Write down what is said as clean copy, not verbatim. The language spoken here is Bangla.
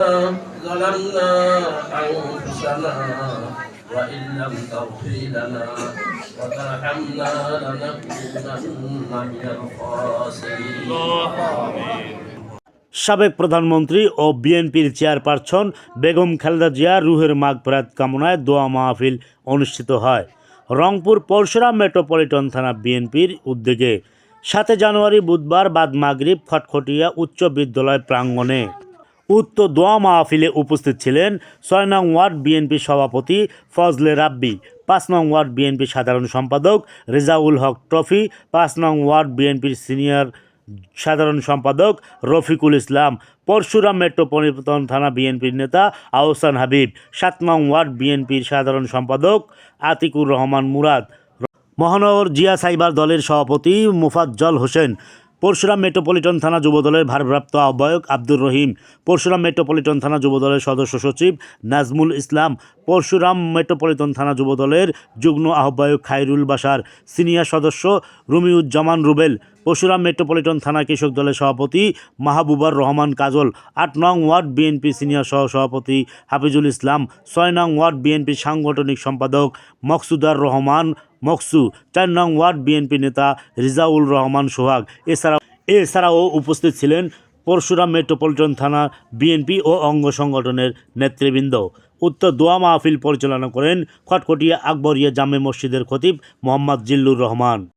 ظلمنا أنفسنا وإن لم تغفر لنا وترحمنا لنكونن من الخاسرين সাবেক প্রধানমন্ত্রী ও বিএনপির চেয়ারপারসন বেগম খালেদা জিয়ার রুহের মাগফিরাত কামনায় দোয়া মাহফিল অনুষ্ঠিত হয় রংপুর পরশুরাম মেট্রোপলিটন থানা বিএনপির উদ্যোগে 7 জানুয়ারি বুধবার বাদ মাগরিব খটখটিয়া উচ্চ বিদ্যালয় প্রাঙ্গণে উক্ত দোয়া মাহফিলে উপস্থিত ছিলেন 6 নং ওয়ার্ড বিএনপি সভাপতি ফজলে রাব্বি, 5 নং ওয়ার্ড বিএনপি সাধারণ সম্পাদক রেজাউল হক ট্রফি, 5 নং ওয়ার্ড বিএনপির সিনিয়র সাধারণ সম্পাদক রফিকুল ইসলাম, পরশুরাম মেট্রোপলিটন থানা বিএনপির নেতা আহসান হাবিব, 7 নং ওয়ার্ড বিএনপির সাধারণ সম্পাদক আতিকুর রহমান মুরাদ, মহানগর জিয়া সাইবার দলের সভাপতি মুফাজ্জল হোসেন, পরশুরাম মেট্রোপলিটন থানা যুবদলের ভারপ্রাপ্ত আহ্বায়ক আব্দুর রহিম, পরশুরাম মেট্রোপলিটন থানা যুবদলের সদস্য সচিব নাজমুল ইসলাম, পরশুরাম মেট্রোপলিটন থানা যুবদলের যুগ্ম আহ্বায়ক খায়রুল বাশার, সিনিয়র সদস্য রুমিউজ্জামান রুবেল, পরশুরাম মেট্রোপলিটন থানা কৃষক দলের সভাপতি মাহবুবার রহমান কাজল, 8 নং ওয়ার্ড বিএনপি সিনিয়র সহসভাপতি হাফিজুল ইসলাম, 6 নং ওয়ার্ড বিএনপি সাংগঠনিক সম্পাদক মকসুদার রহমান মকসু, 4 নং ওয়ার্ড বিএনপি নেতা রিজাউল রহমান সোহাগ। এছাড়াও উপস্থিত ছিলেন পরশুরাম মেট্রোপলিটন থানা বিএনপি ও অঙ্গ সংগঠনের নেতৃবৃন্দ। উক্ত দোয়া মাহফিল পরিচালনা করেন খটখটিয়া আকবরিয়া জামে মসজিদের খতিব মোহাম্মদ জিল্লুর রহমান।